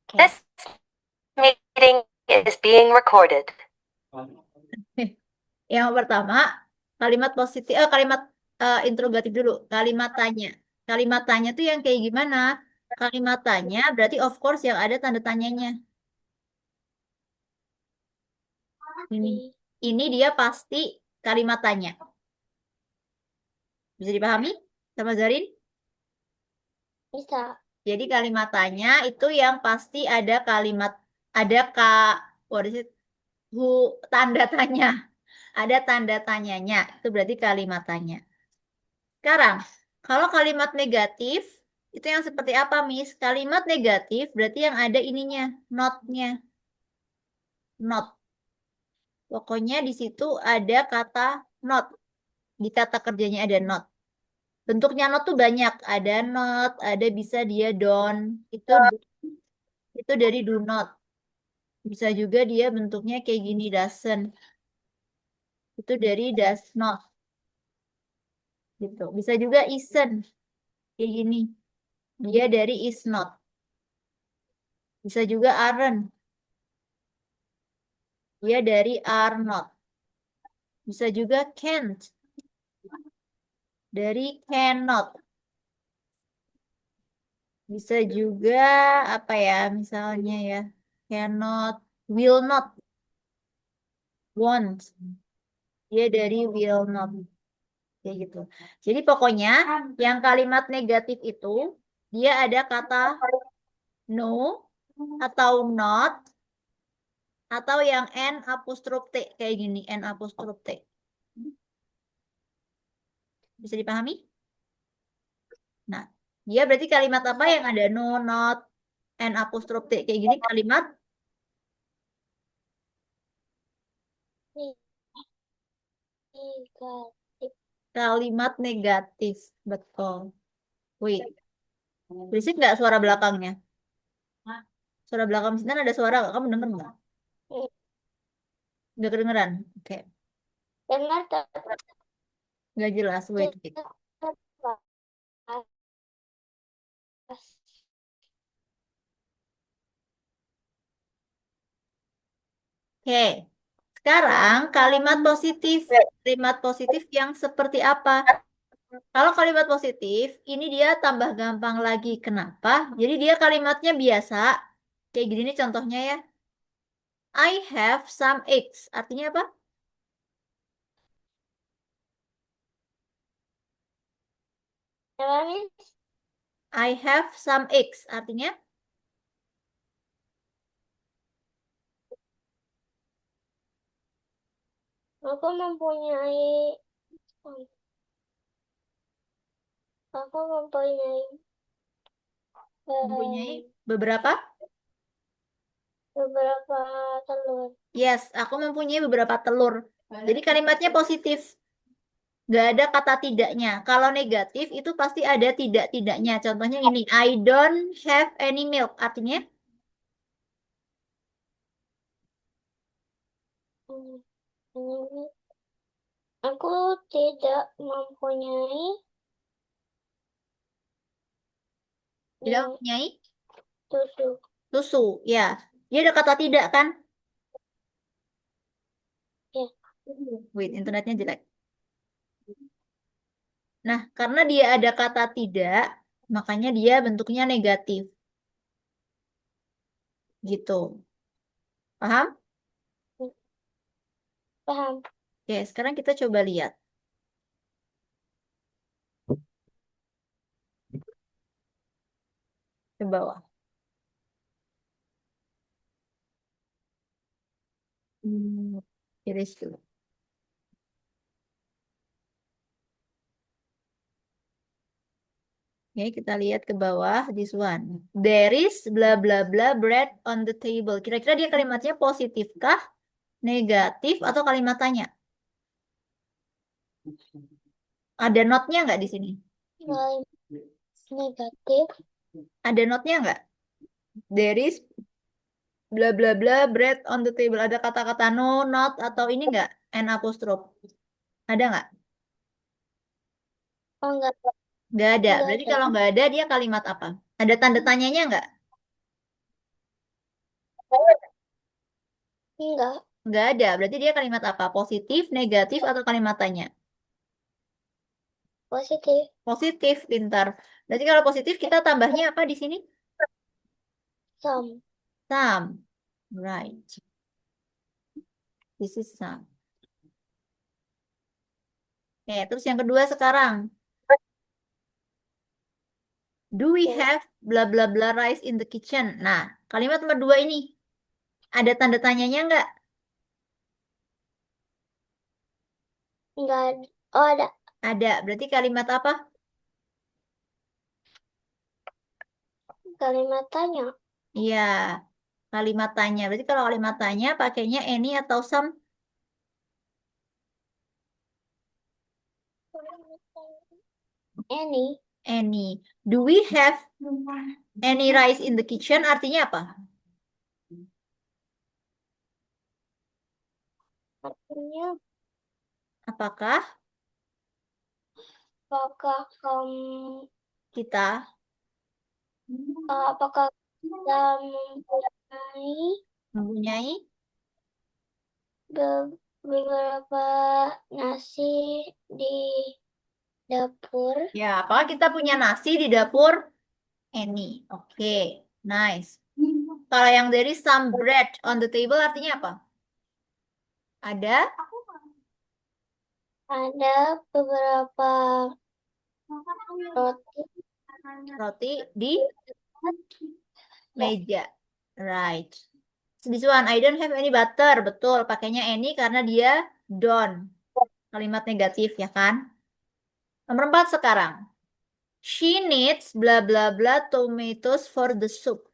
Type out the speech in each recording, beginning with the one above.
Oke. This meeting is being recorded. Yang pertama, kalimat positif, kalimat interrogatif dulu. Kalimat tanya. Kalimat tanya tuh yang kayak gimana? Kalimat tanya berarti of course yang ada tanda tanyanya. Ini. Ini dia pasti kalimat tanya. Bisa dipahami sama Zarin? Bisa. Jadi kalimat tanya itu yang pasti ada kalimat, ada what is it? Tanda tanya. Ada tanda tanyanya. Itu berarti kalimat tanya. Sekarang, kalau kalimat negatif, itu yang seperti apa, Miss? Kalimat negatif berarti yang ada ininya, not-nya. Not. Pokoknya di situ ada kata not. Di kata kerjanya ada not. Bentuknya not tuh banyak. Ada not, ada bisa dia don't. Itu dari do not. Bisa juga dia bentuknya kayak gini, doesn't. Itu dari does not. Gitu. Bisa juga isn't. Kayak gini. Dia dari is not. Bisa juga aren't. Dia dari are not. Bisa juga can't. Dari cannot. Bisa juga apa ya misalnya ya. Cannot, will not, won't. Dia dari will not. Kayak gitu. Jadi pokoknya yang kalimat negatif itu dia ada kata no atau not atau yang n apostrof t kayak gini, n apostrof t. Bisa dipahami? Nah, dia berarti kalimat apa yang ada no, not, n apostrof t kayak gini kalimat Negatif. kalimat negatif. Betul. Wait, berisik nggak suara belakangnya? Suara belakang sini ada suara nggak? Kamu denger nggak? Nggak kedengeran? Oke, Dengar tapi nggak jelas. Wait, wait. tidak pas. Oke, sekarang kalimat positif. Kalimat positif yang seperti apa? Kalau kalimat positif, ini dia tambah gampang lagi. Kenapa? Jadi dia kalimatnya biasa. Kayak gini nih contohnya ya. I have some eggs. Artinya apa? Apa, Miss? I have some eggs. Artinya Aku mempunyai aku mempunyai mempunyai beberapa. beberapa telur. Yes, aku mempunyai beberapa telur. Jadi kalimatnya positif. Gak ada kata tidaknya. Kalau negatif itu pasti ada tidak-tidaknya. Contohnya ini, I don't have any milk. Artinya, Ini aku tidak mempunyai tidak mempunyai susu. susu. Ya, dia ada kata tidak kan? Ya. Wait, internetnya jelek. Nah, karena dia ada kata tidak, makanya dia bentuknya negatif. Gitu. Paham? Paham. Oke, sekarang kita coba lihat ke bawah. Iris dulu. Oke, kita lihat ke bawah, this one. There is bla bla bla bread on the table. Kira-kira dia kalimatnya positif kah, negatif, atau kalimat tanya? Ada notnya nggak di sini? Negatif. Ada notnya nggak? There is bla bla bla bread on the table. Ada kata-kata no, not, atau ini nggak? N apostrophe. Ada nggak? Oh, enggak. Nggak ada. Enggak Berarti ada. kalau nggak ada, dia kalimat apa? Ada tanda tanyanya nggak? Enggak. Nggak ada. Berarti dia kalimat apa? Positif, negatif, atau kalimat tanya? Positif. Positif, pintar. Berarti kalau positif kita tambahnya apa di sini? Some. Some. Right. This is some. Oke, terus yang kedua sekarang. Do we Oke. have bla bla bla rice in the kitchen? Nah, kalimat nomor dua ini ada tanda tanyanya nggak? Enggak ada. Oh, ada. Ada. Berarti kalimat apa? Kalimat tanya. Iya, kalimat tanya. Berarti kalau kalimat tanya pakainya any atau some? Any. Any. Do we have any rice in the kitchen? Artinya apa? Artinya, Apakah apakah kamu, kita apakah kita mempunyai mempunyai? beberapa nasi di dapur? Ya, apakah kita punya nasi di dapur? Any. Oke, nice. Kalau yang dari some bread on the table artinya apa? Ada Ada beberapa roti roti di meja. Right. This one, I don't have any butter. Betul, pakainya any karena dia don't. Kalimat negatif ya kan? Nomor 4 sekarang. She needs bla bla bla tomatoes for the soup.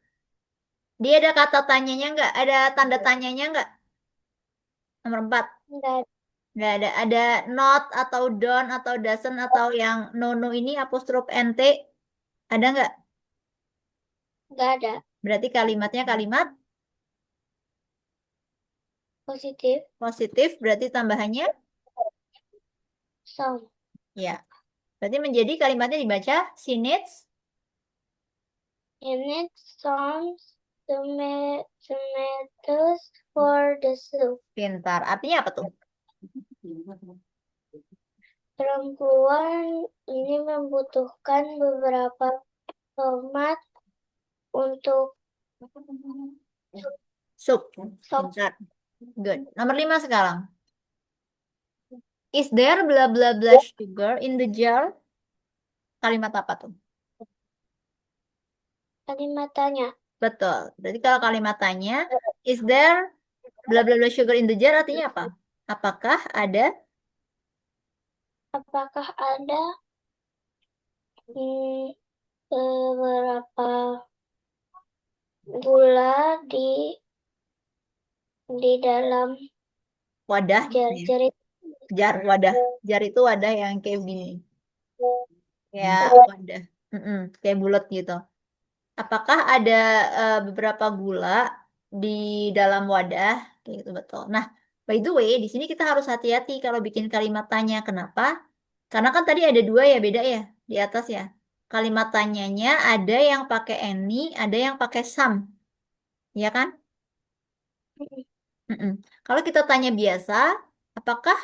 Dia ada kata tanyanya nggak? Ada tanda tanyanya nggak? Nomor 4. dan Nggak ada. Ada not atau don't atau doesn't atau yang no ini apostrof nt. Ada nggak? nggak ada. Berarti kalimatnya kalimat Positif. positif. Berarti tambahannya Some. ya. Berarti menjadi kalimatnya dibaca she needs. You need some tomatoes for the soup. Pintar. Artinya apa tuh? Perempuan ini membutuhkan beberapa tomat untuk Sup. sop. Pintar. Good. Nomor 5 sekarang. Is there bla bla bla sugar in the jar? Kalimat apa tuh? Kalimat tanya. Betul. Berarti kalau kalimat tanya, is there bla bla bla sugar in the jar artinya apa? Apakah ada Apakah ada hmm, beberapa gula di dalam wadah gitu ya? jar-jar itu? Jar, wadah. Jar itu wadah yang kayak gini. Kayak wadah. Kayak bulat gitu. Apakah ada beberapa gula di dalam wadah? Kayak gitu betul. Nah, by the way, di sini kita harus hati-hati kalau bikin kalimat tanya. Kenapa? Karena kan tadi ada dua ya, beda ya di atas ya. Kalimat tanyanya ada yang pakai any, ada yang pakai some, ya kan? Mm-mm. Kalau kita tanya biasa, apakah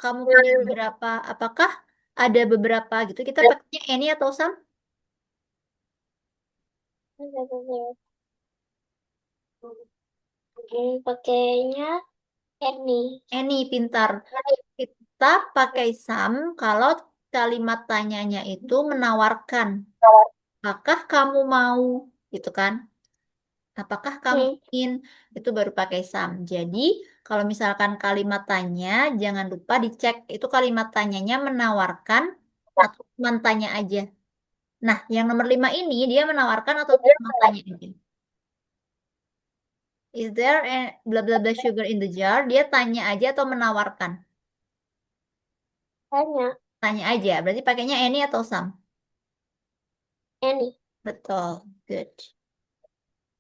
kamu punya beberapa? Apakah ada beberapa gitu? Kita pakainya any atau some? Ada beberapa. Pakainya any. Any, pintar. Kita pakai some kalau kalimat tanyanya itu menawarkan. Apakah kamu mau? Gitu kan? Apakah kamu ingin? Itu baru pakai some. Jadi, kalau misalkan kalimat tanya, jangan lupa dicek. Itu kalimat tanyanya menawarkan atau cuma tanya aja. Nah, yang nomor 5 ini, dia menawarkan atau cuma tanya aja. Is there a blah blah blah sugar in the jar? Dia tanya aja atau menawarkan? Tanya. Tanya aja. Berarti pakainya any atau some? Any. Betul. Good.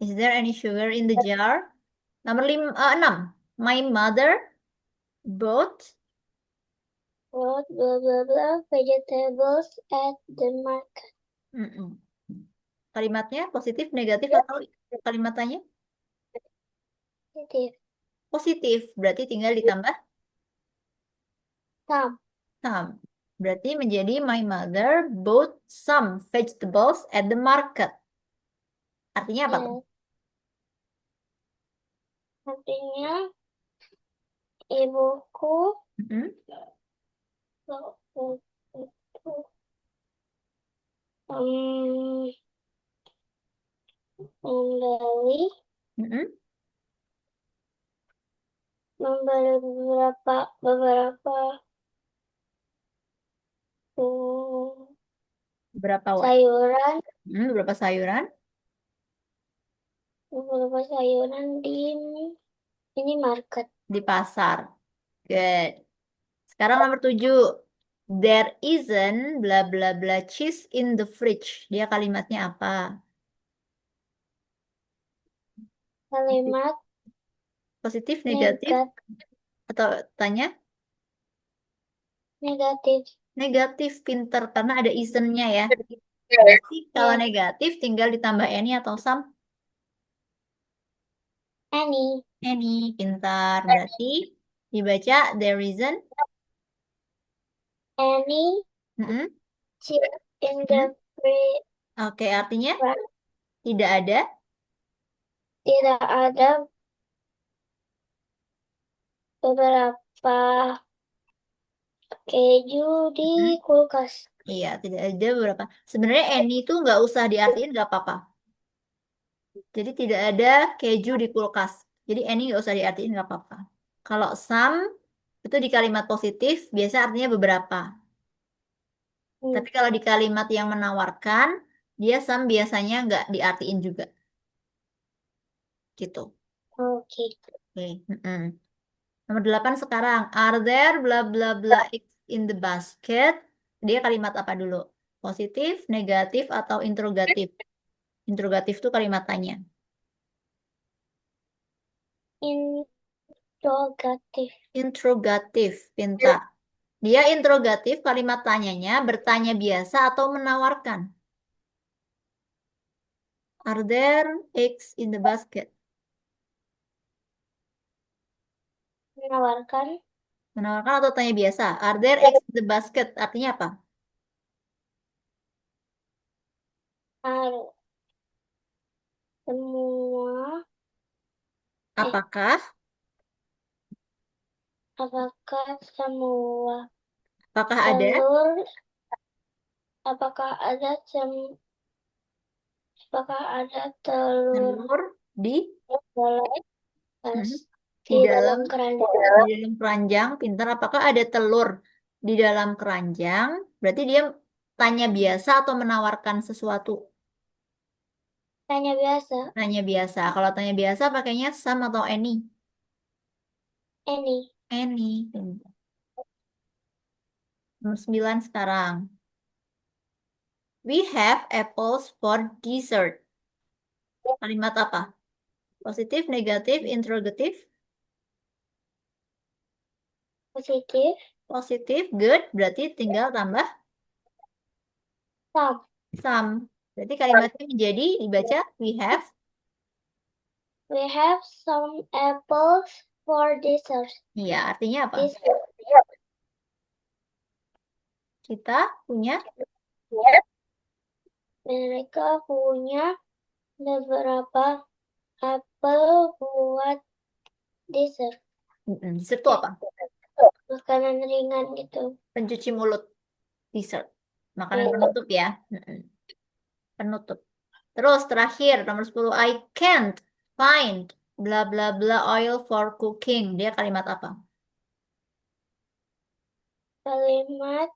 Is there any sugar in the jar? Nomor 6. My mother bought. Brought blah blah blah vegetables at the market. Mm-mm. Kalimatnya positif, negatif atau kalimat tanya? Positif. Positif, berarti tinggal ditambah Some. some. Berarti menjadi my mother bought some vegetables at the market. Artinya apa tuh? Yes. Artinya ibuku Mm-mm. um, membeli Mm-mm. membeli beberapa Berapa what? sayuran Berapa sayuran beberapa sayuran di ini market. di pasar. Good. Sekarang nomor 7. There isn't bla bla bla cheese in the fridge. Dia kalimatnya apa? Kalimat Positif, negatif, atau tanya? negatif. Negatif, pinter, karena ada isn't-nya ya. Berarti kalau Ya, negatif tinggal ditambah any atau some. any Any, pintar. Berarti dibaca there isn't. any Mm-mm. chip in Mm. the fridge. Oke, artinya tidak ada. Tidak ada beberapa keju di Mm. kulkas. Iya, tidak ada beberapa. Sebenarnya any itu nggak usah diartiin nggak apa-apa. Jadi tidak ada keju di kulkas. Jadi any nggak usah diartiin nggak apa-apa. Kalau some itu di kalimat positif biasa artinya beberapa. Tapi kalau di kalimat yang menawarkan, dia some biasanya nggak diartiin juga. Gitu. Oke. Oke. Mm-mm. Nomor 8 sekarang. Are there bla bla bla eggs in the basket? Dia kalimat apa dulu? Positif, negatif, atau interrogatif? Interrogatif itu kalimat tanya. Interrogatif. Interrogatif, pintar. Dia interrogatif kalimat tanyanya bertanya biasa atau menawarkan. Are there eggs in the basket? Menawarkan Menawarkan atau tanya biasa? Are there eggs in the basket? Artinya apa? ar- semua Apakah? apakah semua Apakah ada telur apakah ada sem apakah ada telur telur di dalam Hmm, di di dalam dalam keranjang? di dalam keranjang? Pintar. Apakah ada telur di dalam keranjang? Berarti dia tanya biasa atau menawarkan sesuatu? Tanya biasa. Tanya biasa. Kalau tanya biasa pakainya some atau any? Any. Any. Nomor 9 sekarang. We have apples for dessert. Kalimat apa? Positif, negatif, interrogatif? Positif. Positif, good. Berarti tinggal tambah Some. some. Berarti kalimatnya menjadi dibaca We have some apples for dessert. Iya, artinya apa? Dessert. Kita punya Mereka punya beberapa apel buat dessert. dessert itu apa? Makanan ringan gitu. Pencuci mulut, dessert. Makanan Iya. penutup ya. Penutup. Terus terakhir nomor 10, I can't find bla bla bla oil for cooking. Dia kalimat apa? Kalimat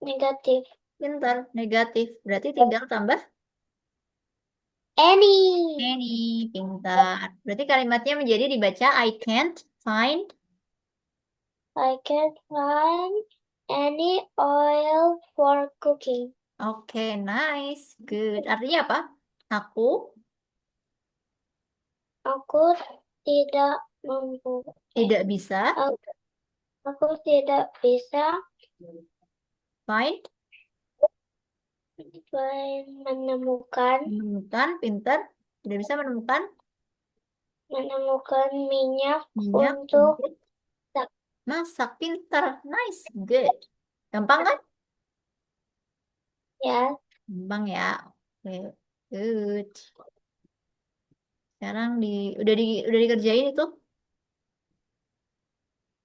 negatif. Pintar, negatif. Berarti tinggal tambah Any. any. Pintar. Berarti kalimatnya menjadi dibaca I can't find. I can't find any oil for cooking. Oke, nice. Good. Artinya apa? Aku Aku tidak mampu. tidak bisa Aku tidak bisa find, menemukan menemukan, pintar. Tidak bisa menemukan menemukan minyak Minyak untuk untuk masak. Pintar. Nice. Good. Gampang kan? ya. Gampang ya. Oke. Good. Sekarang udah dikerjain itu?